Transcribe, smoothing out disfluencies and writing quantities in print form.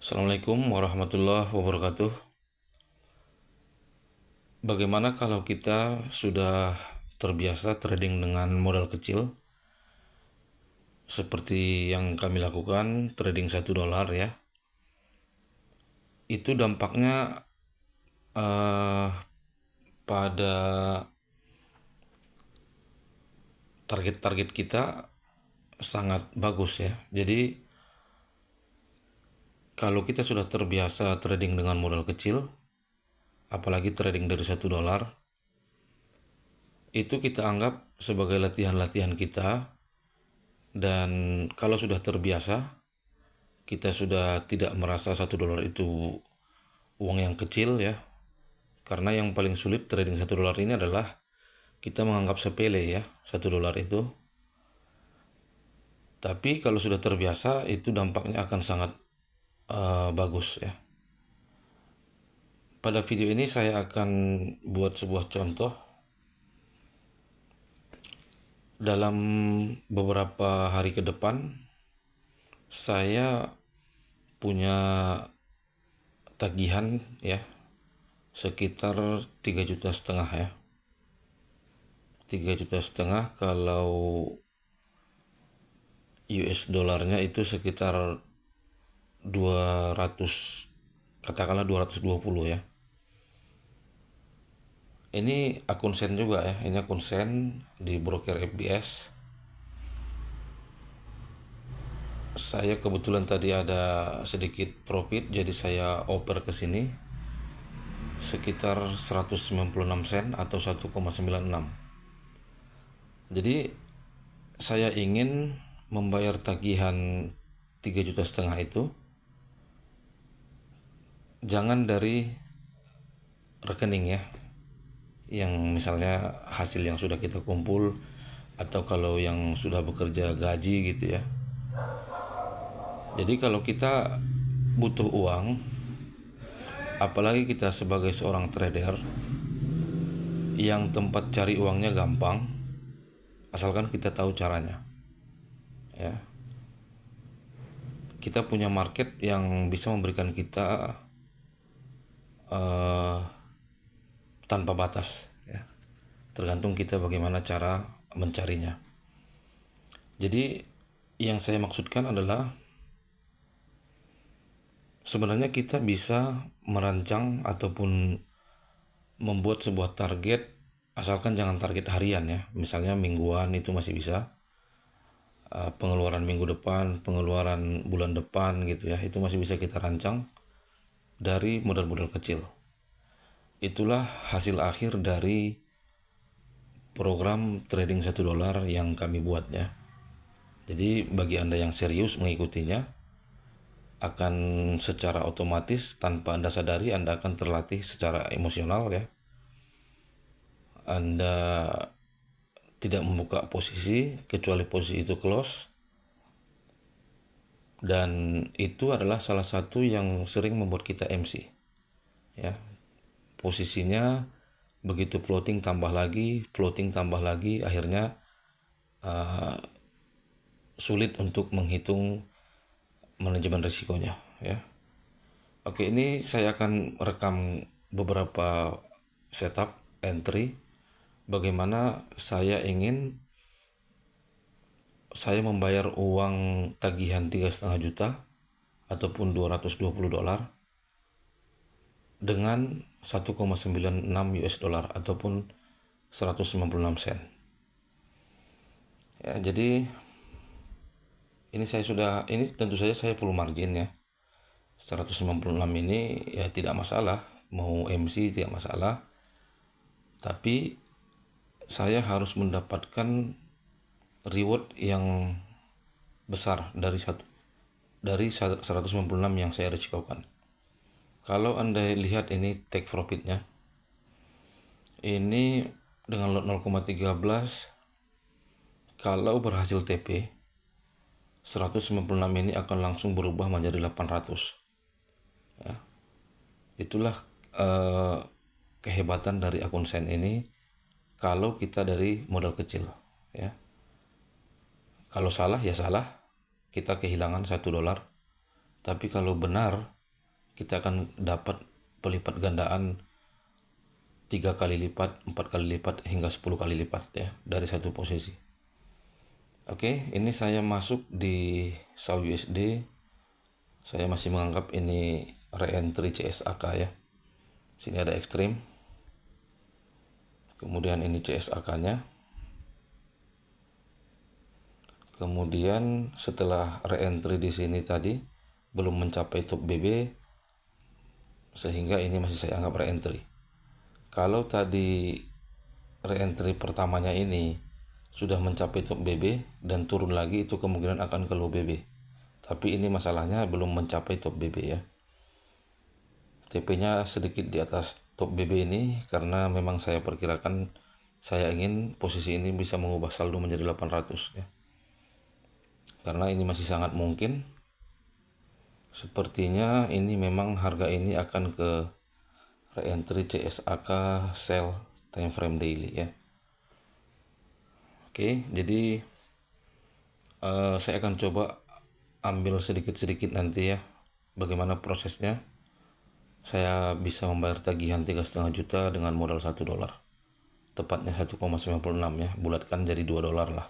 Assalamualaikum warahmatullahi wabarakatuh. Bagaimana kalau kita sudah terbiasa trading dengan modal kecil, seperti yang kami lakukan, trading $1 ya. Itu dampaknya eh, pada target-target kita sangat bagus ya. Jadi kalau kita sudah terbiasa trading dengan modal kecil, apalagi trading dari $1, itu kita anggap sebagai latihan-latihan kita. Dan kalau sudah terbiasa, kita sudah tidak merasa $1 itu uang yang kecil ya. Karena yang paling sulit trading $1 ini adalah kita menganggap sepele ya $1 itu. Tapi kalau sudah terbiasa itu dampaknya akan sangat bagus ya. Pada video ini saya akan buat sebuah contoh. Dalam beberapa hari ke depan saya punya tagihan ya sekitar 3,5 juta ya. 3,5 juta kalau US dolarnya itu sekitar 200, katakanlah 220 ya. Ini akun sen juga ya, ini akun sen di broker FBS. Saya kebetulan tadi ada sedikit profit, jadi saya oper ke sini sekitar 196 sen atau 1,96. Jadi saya ingin membayar tagihan 3,5 juta itu jangan dari rekening ya, yang misalnya hasil yang sudah kita kumpul, atau kalau yang sudah bekerja gaji gitu ya. Jadi kalau kita butuh uang, apalagi kita sebagai seorang trader yang tempat cari uangnya gampang, asalkan kita tahu caranya ya. Kita punya market yang bisa memberikan kita tanpa batas ya. Tergantung kita bagaimana cara mencarinya. Jadi yang saya maksudkan adalah sebenarnya kita bisa merancang ataupun membuat sebuah target, asalkan jangan target harian ya. Misalnya mingguan itu masih bisa. Pengeluaran minggu depan, pengeluaran bulan depan gitu ya, itu masih bisa kita rancang dari modal-modal kecil. Itulah hasil akhir dari program trading $1 yang kami buat ya. Jadi bagi Anda yang serius mengikutinya, akan secara otomatis tanpa Anda sadari Anda akan terlatih secara emosional ya. Anda tidak membuka posisi kecuali posisi itu close, dan itu adalah salah satu yang sering membuat kita MC ya. Posisinya begitu floating tambah lagi, akhirnya sulit untuk menghitung manajemen risikonya ya. Oke, ini saya akan rekam beberapa setup entry bagaimana saya membayar uang tagihan 3,5 juta ataupun $220 dengan 1,96 US dollar ataupun 196 sen ya. Jadi ini tentu saja saya full margin ya. 196 ini ya tidak masalah, mau MC tidak masalah, tapi saya harus mendapatkan reward yang besar dari 196 yang saya risikokan. Kalau Anda lihat ini take profitnya, ini dengan lot 0,13, kalau berhasil TP 196 ini akan langsung berubah menjadi 800 ya. Itulah kehebatan dari akun sen ini kalau kita dari modal kecil ya. Kalau salah ya salah, kita kehilangan $1. Tapi kalau benar kita akan dapat pelipat gandaan 3 kali lipat, 4 kali lipat, hingga 10 kali lipat ya dari satu posisi. Oke, ini saya masuk di SAUUSD. Saya masih menganggap ini re-entry CSAK ya. Sini ada ekstrim. Kemudian ini CSAK-nya. Kemudian setelah re-entry di sini tadi belum mencapai top BB, sehingga ini masih saya anggap re-entry. Kalau tadi re-entry pertamanya ini sudah mencapai top BB dan turun lagi, itu kemungkinan akan ke low BB. Tapi ini masalahnya belum mencapai top BB ya. TP-nya sedikit di atas top BB ini karena memang saya perkirakan saya ingin posisi ini bisa mengubah saldo menjadi 800 ya. Karena ini masih sangat mungkin. Sepertinya ini memang harga ini akan ke re-entry CSAK sell time frame daily ya. Oke, jadi saya akan coba ambil sedikit-sedikit nanti ya bagaimana prosesnya. Saya bisa membayar tagihan 3,5 juta dengan modal $1, tepatnya 1,96 ya, bulatkan jadi $2 lah.